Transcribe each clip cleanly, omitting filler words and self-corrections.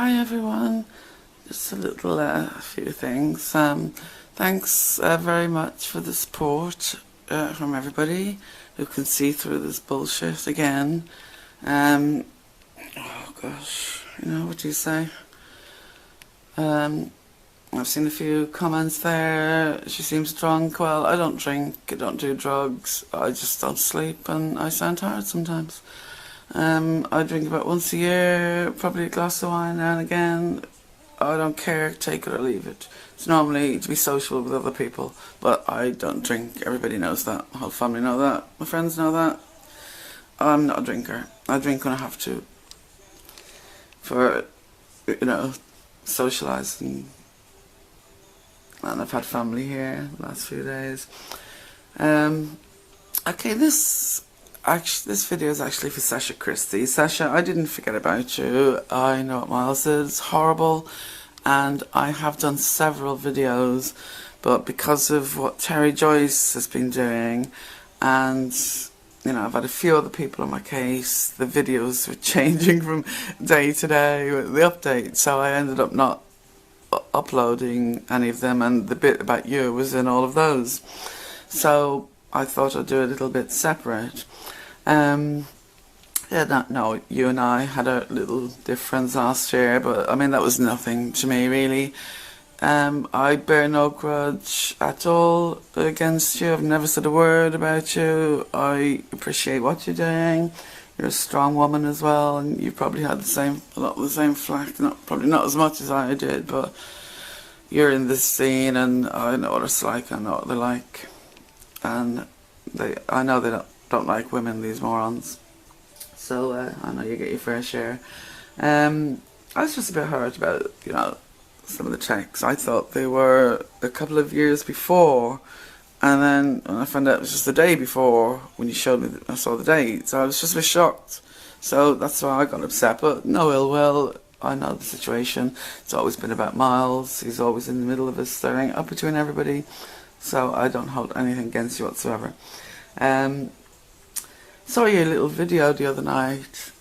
Hi everyone, just a little few things. Thanks very much for the support from everybody who can see through this bullshit again. Oh gosh, you know, what do you say? I've seen a few comments there. She seems drunk. Well, I don't drink, I don't do drugs, I just don't sleep and I sound tired sometimes. I drink about once a year, probably a glass of wine now and again. I don't care, take it or leave it. It's normally to be social with other people, but I don't drink. Everybody knows that. My whole family know that. My friends know that. I'm not a drinker. I drink when I have to. For, you know, socialising. And I've had family here the last few days. Okay, this video is actually for Sasha Christie. Sasha, I didn't forget about you. I know what Miles is. It's horrible. And I have done several videos, but because of what TEREJOYCE has been doing, and you know, I've had a few other people on my case, the videos were changing from day to day with the update, so I ended up not uploading any of them, and the bit about you was in all of those. So I thought I'd do a little bit separate. Yeah, no, you and I had a little difference last year, but I mean, that was nothing to me, really. I bear no grudge at all against you. I've never said a word about you. I appreciate what you're doing. You're a strong woman as well, and you probably had a lot of the same flack, probably not as much as I did, but you're in this scene, and I know what it's like, I know what they're like. And I know they don't like women, these morons. So I know you get your fair share. I was just a bit hurt about, you know, some of the texts. I thought they were a couple of years before, and then when I found out it was just the day before when you showed me I saw the date. So I was just a bit shocked. So that's why I got upset. But no ill will. I know the situation. It's always been about Miles. He's always in the middle of us, stirring up between everybody. So I don't hold anything against you whatsoever. Saw your little video the other night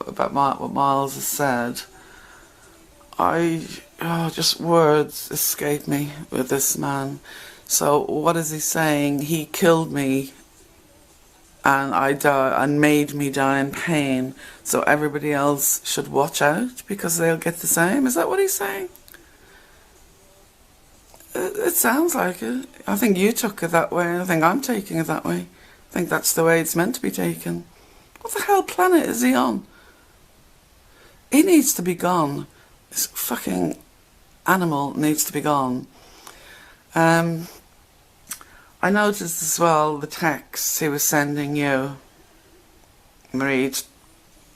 about what Miles has said. Just words escape me with this man. So what is he saying? He killed me and I die and made me die in pain, so everybody else should watch out because they'll get the same. Is that what he's saying? It sounds like it. I think you took it that way. I think I'm taking it that way. I think that's the way it's meant to be taken. What the hell planet is he on? He needs to be gone. This fucking animal needs to be gone. I noticed as well the texts he was sending you. Marie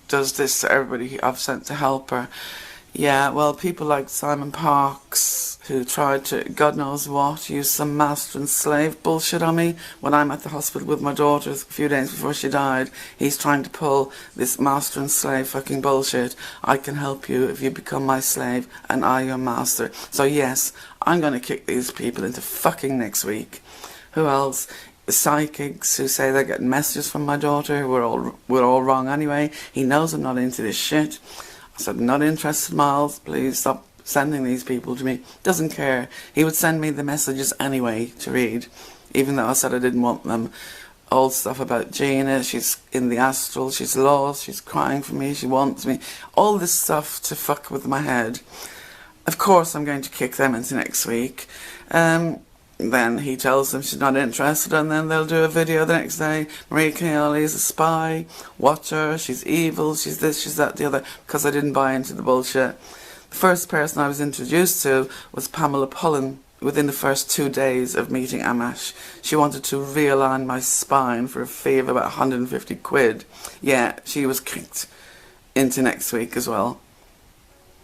does this to everybody I've sent to help her. Yeah, well, people like Simon Parks, who tried to, God knows what, use some master and slave bullshit on me when I'm at the hospital with my daughter a few days before she died. He's trying to pull this master and slave fucking bullshit. I can help you if you become my slave and I your master. So yes, I'm going to kick these people into fucking next week. Who else? Psychics who say they're getting messages from my daughter. We're all wrong anyway. He knows I'm not into this shit. I said, not interested, Miles, please stop sending these people to me. Doesn't care. He would send me the messages anyway to read, even though I said I didn't want them. Old stuff about Gina, she's in the astral, she's lost, she's crying for me, she wants me. All this stuff to fuck with my head. Of course I'm going to kick them into next week. Then he tells them she's not interested, and then they'll do a video the next day. Kayali is a spy, watch her, she's evil, she's this, she's that, the other, because I didn't buy into the bullshit. The first person I was introduced to was Pamela Pullen within the first 2 days of meeting Amash. She wanted to realign my spine for a fee of about 150 quid. Yeah, she was kicked into next week as well.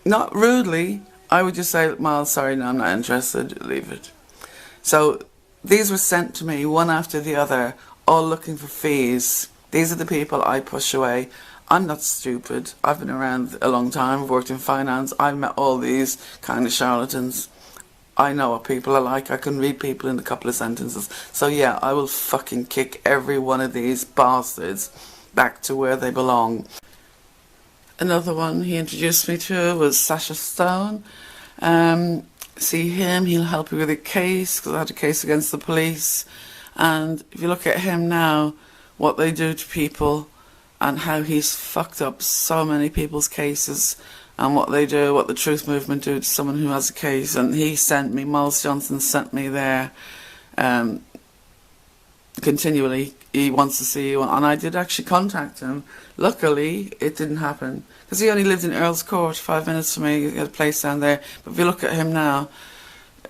Not rudely, I would just say, Miles, sorry, no, I'm not interested, leave it. So these were sent to me one after the other, all looking for fees. These are the people I push away. I'm not stupid. I've been around a long time. I've worked in finance. I've met all these kind of charlatans. I know what people are like. I can read people in a couple of sentences. So yeah, I will fucking kick every one of these bastards back to where they belong. Another one he introduced me to was Sasha Stone. See him, he'll help you with a case, because I had a case against the police. And if you look at him now, what they do to people and how he's fucked up so many people's cases, and what they do, what the Truth Movement do to someone who has a case. And he sent me, MILESJOHNSTON sent me there continually. He wants to see you, and I did actually contact him. Luckily, it didn't happen, because he only lived in Earl's Court, 5 minutes from me. He had a place down there. But if you look at him now,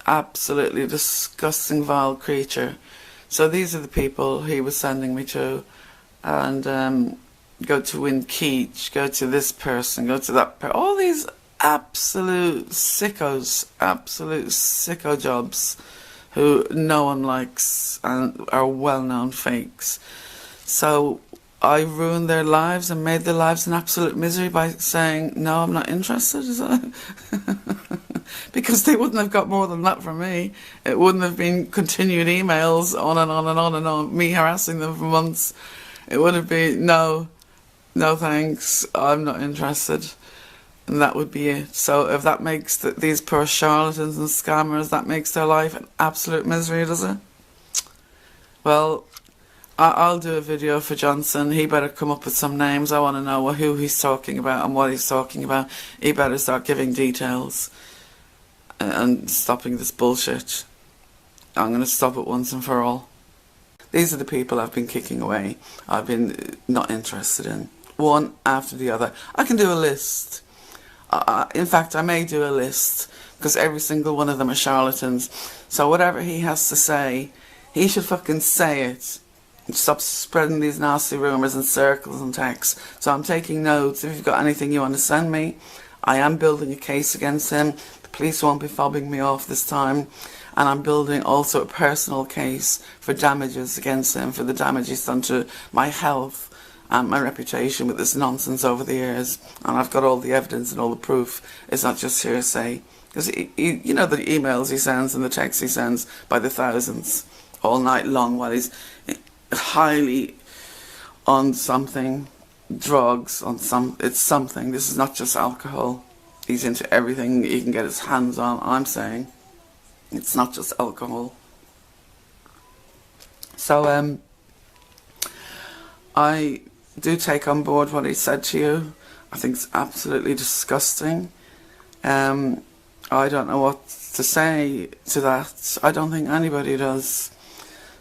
absolutely disgusting, vile creature. So these are the people he was sending me to, and go to Win Keach, go to this person, go to that person. All these absolute sickos, absolute sicko jobs, who no one likes and are well-known fakes. So I ruined their lives and made their lives an absolute misery by saying, no, I'm not interested. Is that? Because they wouldn't have got more than that from me. It wouldn't have been continued emails on and on and on and on, me harassing them for months. It would have been, no thanks, I'm not interested. And that would be it. So if that makes these poor charlatans and scammers, that makes their life an absolute misery, does it? Well, I'll do a video for Johnson. He better come up with some names. I want to know who he's talking about and what he's talking about. He better start giving details and stopping this bullshit. I'm going to stop it once and for all. These are the people I've been kicking away. I've been not interested in. One after the other. I can do a list. In fact, I may do a list, because every single one of them are charlatans. So whatever he has to say, he should fucking say it. Stop spreading these nasty rumours in circles and texts. So I'm taking notes. If you've got anything you want to send me, I am building a case against him. The police won't be fobbing me off this time. And I'm building also a personal case for damages against him, for the damage he's done to my health and my reputation with this nonsense over the years. And I've got all the evidence and all the proof. It's not just hearsay. Because you know the emails he sends and the texts he sends by the thousands all night long while he's highly on something, drugs, it's something. This is not just alcohol. He's into everything he can get his hands on, I'm saying. It's not just alcohol. So, I do take on board what he said to you. I think it's absolutely disgusting. I don't know what to say to that. I don't think anybody does.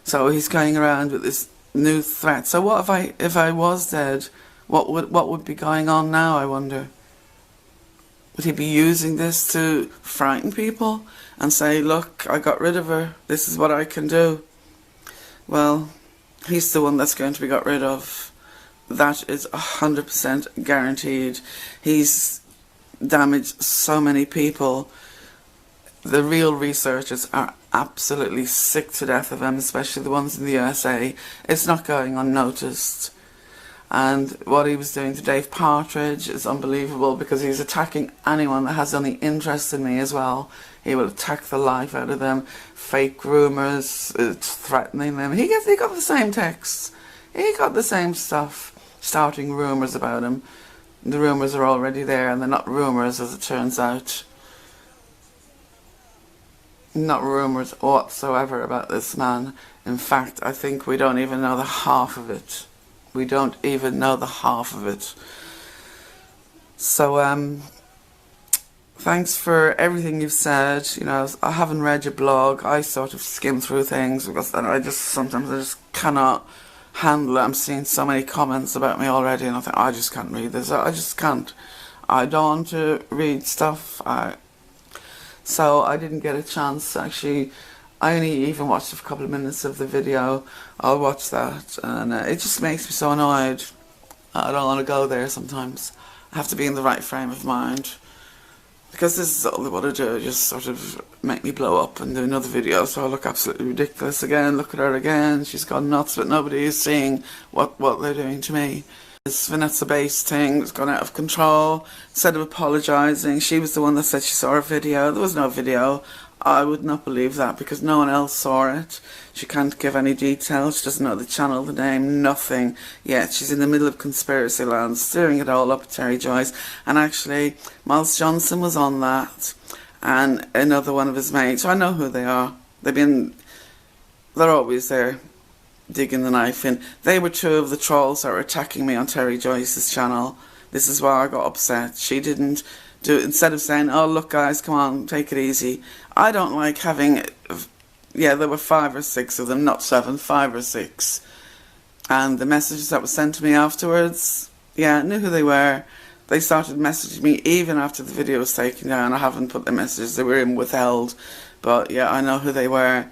So he's going around with this new threat. So what if I was dead? What would be going on now, I wonder? Would he be using this to frighten people and say, look, I got rid of her, this is what I can do? Well, he's the one that's going to be got rid of. That is 100% guaranteed. He's damaged so many people. The real researchers are absolutely sick to death of him, especially the ones in the USA. It's not going unnoticed. And what he was doing to Dave Partridge is unbelievable, because he's attacking anyone that has any interest in me as well. He will attack the life out of them. Fake rumours, threatening them. He got the same texts. He got the same stuff, starting rumours about him. The rumours are already there, and they're not rumours, as it turns out. Not rumours whatsoever about this man. In fact, I think we don't even know the half of it. We don't even know the half of it. So, thanks for everything you've said. You know, I haven't read your blog. I sort of skim through things because sometimes I just cannot handle it. I'm seeing so many comments about me already, and I think I just can't read this. I just can't. I don't want to read stuff. So I didn't get a chance, actually. I only even watched a couple of minutes of the video. I'll watch that, and it just makes me so annoyed. I don't want to go there sometimes. I have to be in the right frame of mind, because this is all they want to do, just sort of make me blow up and do another video so I look absolutely ridiculous again. Look at her again, she's gone nuts, but nobody is seeing what they're doing to me. This VANESSABATES thing has gone out of control. Instead of apologising, she was the one that said she saw a video. There was no video. I would not believe that because no one else saw it. She can't give any details. She doesn't know the channel, the name, nothing. Yet she's in the middle of conspiracy land, stirring it all up at TEREJOYCE. And actually, MILESJOHNSTON was on that, and another one of his mates. I know who they are. They're always there, digging the knife in. They were two of the trolls that were attacking me on TEREJOYCE's channel. This is why I got upset. She didn't do it. Instead of saying, oh look guys, come on, take it easy. I don't like having, yeah, there were 5 or 6 of them, not 7, 5 or 6. And the messages that were sent to me afterwards, yeah, I knew who they were. They started messaging me even after the video was taken down. I haven't put the messages, they were in withheld. But yeah, I know who they were.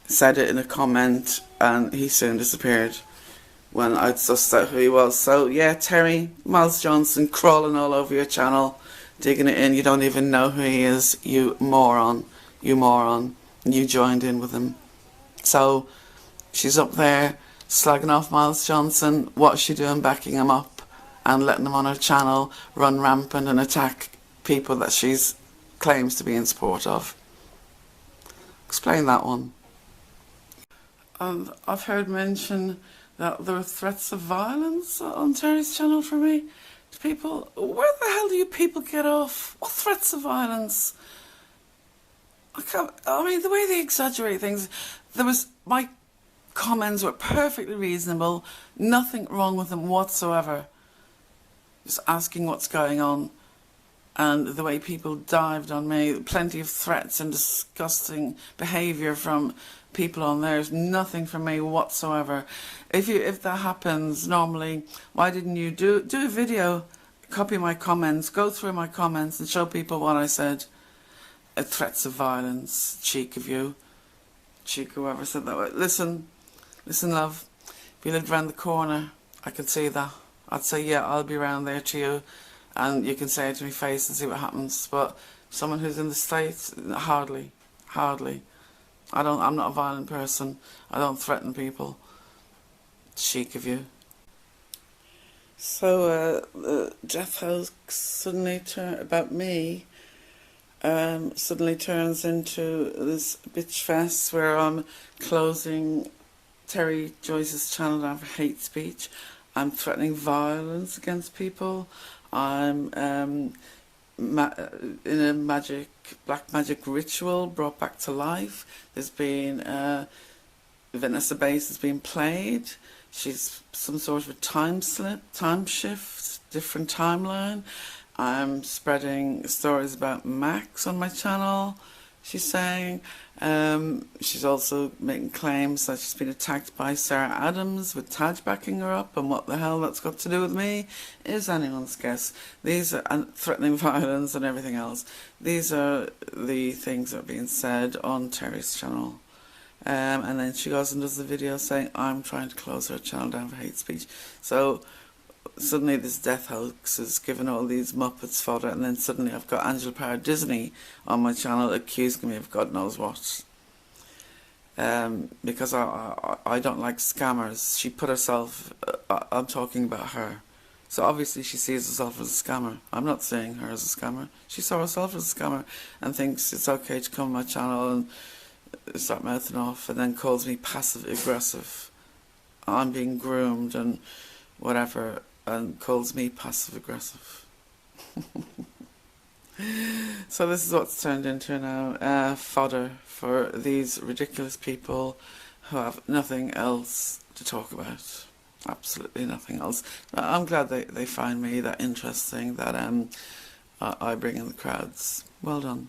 Said it in a comment and he soon disappeared when I'd sussed out who he was. So yeah, Terry, MILESJOHNSTON, crawling all over your channel, digging it in. You don't even know who he is, you moron. You moron. You joined in with him. So she's up there slagging off MILESJOHNSTON. What's she doing backing him up and letting him on her channel run rampant and attack people that she's claims to be in support of? Explain that one. And I've heard mention that there are threats of violence on Terry's channel for me. People, where the hell do you people get off? What threats of violence? I mean, the way they exaggerate things. My comments were perfectly reasonable. Nothing wrong with them whatsoever. Just asking what's going on. And the way people dived on me, plenty of threats and disgusting behaviour from people on there is nothing for me whatsoever. If that happens normally, why didn't you do a video, copy my comments, go through my comments and show people what I said? Threats of violence, cheek of you, cheek whoever said that. Listen love, if you lived around the corner, I could see that. I'd say yeah, I'll be around there to you. And you can say it to my face and see what happens. But someone who's in the States, hardly. I'm not a violent person. I don't threaten people. Chic of you. So the death hoax suddenly about me suddenly turns into this bitch fest where I'm closing TEREJOYCE's channel down for hate speech. I'm threatening violence against people. I'm in a black magic ritual brought back to life. There's been VANESSABATES has been played. She's some sort of a time slip, time shift, different timeline. I'm spreading stories about Max on my channel, she's saying. She's also making claims that she's been attacked by Sarah Adams with Taj backing her up, and what the hell that's got to do with me is anyone's guess. These are threatening violence and everything else. These are the things that are being said on Terry's channel. And then she goes and does the video saying I'm trying to close her channel down for hate speech. So suddenly this death hoax is given all these Muppets fodder, and then suddenly I've got Angela Power Disney on my channel accusing me of God knows what. Because I don't like scammers. She put herself, I'm talking about her. So obviously she sees herself as a scammer. I'm not seeing her as a scammer. She saw herself as a scammer and thinks it's okay to come on my channel and start mouthing off, and then calls me passive aggressive. I'm being groomed and whatever, and calls me passive aggressive. So this is what's turned into now, fodder for these ridiculous people who have nothing else to talk about. Absolutely nothing else. I'm glad they find me that interesting, that I bring in the crowds. Well done.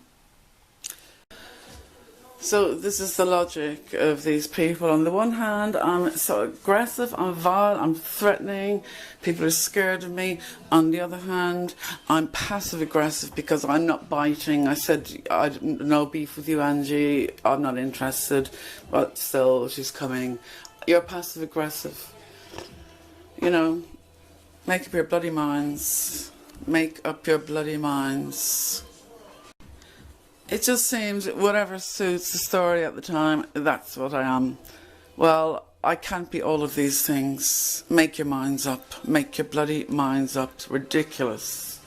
So this is the logic of these people. On the one hand, I'm so aggressive, I'm vile, I'm threatening, people are scared of me. On the other hand, I'm passive aggressive because I'm not biting. I said, no beef with you, Angie, I'm not interested, but still she's coming. You're passive aggressive. You know, make up your bloody minds. Make up your bloody minds. It just seems whatever suits the story at the time, that's what I am. Well, I can't be all of these things. Make your minds up. Make your bloody minds up. It's ridiculous.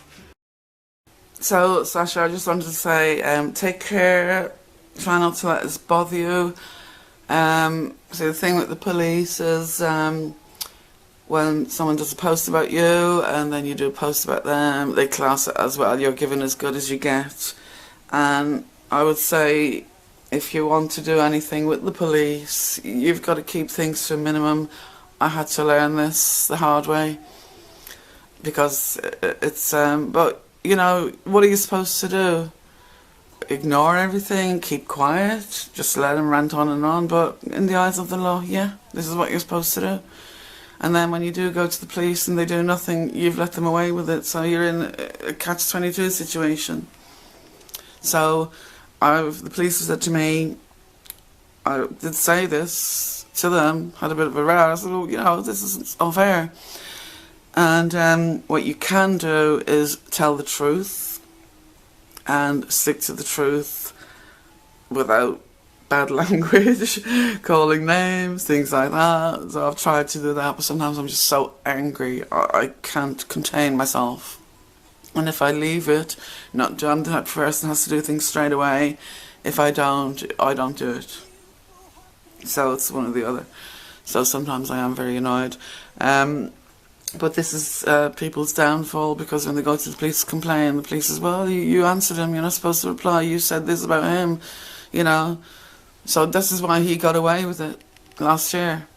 So, Sasha, I just wanted to say, take care. try not to let this bother you. So the thing with the police is when someone does a post about you and then you do a post about them, they class it as, well, you're given as good as you get. And I would say if you want to do anything with the police, you've got to keep things to a minimum. I had to learn this the hard way because it's, but you know, what are you supposed to do? Ignore everything, keep quiet, just let them rant on and on. But in the eyes of the law, yeah, this is what you're supposed to do. And then when you do go to the police and they do nothing, you've let them away with it. So you're in a catch-22 situation. So the police said to me, I did say this to them, had a bit of a row. I said, well, you know, this isn't unfair. And what you can do is tell the truth and stick to the truth without bad language, calling names, things like that. So I've tried to do that, but sometimes I'm just so angry, I can't contain myself. And if I leave it, I'm the type of person who has to do things straight away. If I don't do it. So it's one or the other. So sometimes I am very annoyed. But this is people's downfall, because when they go to the police to complain, the police says, well, you answered him, you're not supposed to reply, you said this about him, you know. So this is why he got away with it last year.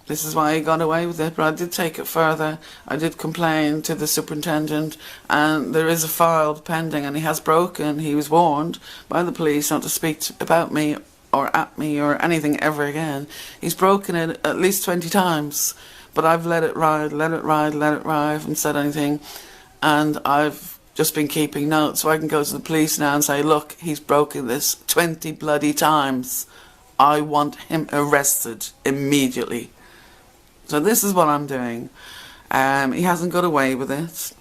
This is why he got away with it. But I did take it further. I did complain to the superintendent, and there is a file pending, and he has broken. He was warned by the police not to speak about me or at me or anything ever again. He's broken it at least 20 times. But I've let it ride, I haven't said anything. And I've just been keeping notes, so I can go to the police now and say, look, he's broken this 20 bloody times. I want him arrested immediately. So this is what I'm doing. He hasn't got away with it.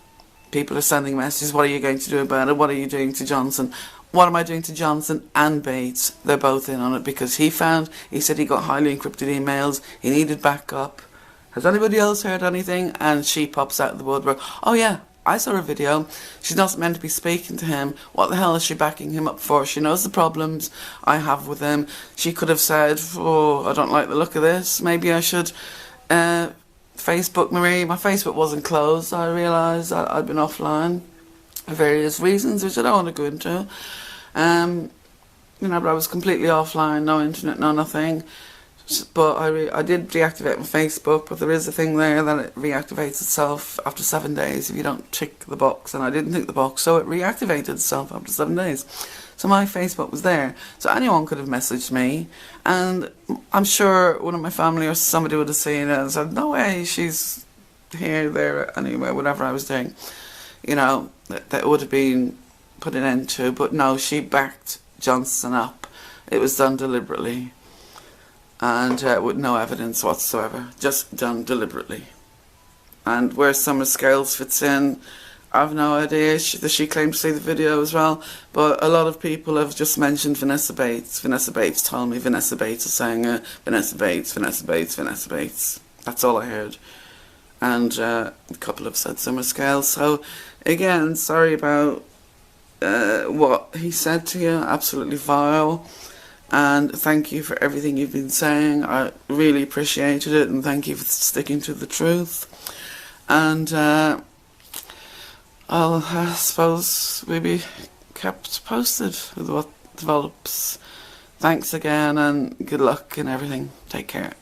People are sending messages, what are you going to do about it? What are you doing to Johnson? What am I doing to Johnson and Bates? They're both in on it, because he said he got highly encrypted emails, he needed backup. Has anybody else heard anything? And she pops out of the woodwork. Oh yeah, I saw a video. She's not meant to be speaking to him. What the hell is she backing him up for? She knows the problems I have with him. She could have said, oh, I don't like the look of this. Maybe I should Facebook Marie. My Facebook wasn't closed. I realised that I'd been offline for various reasons, which I don't want to go into. You know, but I was completely offline, no internet, no nothing. But I did reactivate my Facebook, but there is a thing there that it reactivates itself after 7 days if you don't tick the box, and I didn't tick the box, so it reactivated itself after 7 days. So my Facebook was there, so anyone could have messaged me, and I'm sure one of my family or somebody would have seen it and said, no way, she's here, there, anywhere, whatever I was doing. You know, that would have been put an end to, but no, she backed Johnson up. It was done deliberately. And with no evidence whatsoever, just done deliberately. And where Summer Scales fits in, I've no idea. She claimed to see the video as well, but a lot of people have just mentioned Vanessa Bates. Vanessa Bates told me Vanessa Bates is saying Vanessa Bates, Vanessa Bates, Vanessa Bates. That's all I heard. And a couple have said Summer Scales. So again, sorry about what he said to you. Absolutely vile. And thank you for everything you've been saying. I really appreciated it, and thank you for sticking to the truth. And I suppose we'll be kept posted with what develops. Thanks again, and good luck and everything. Take care.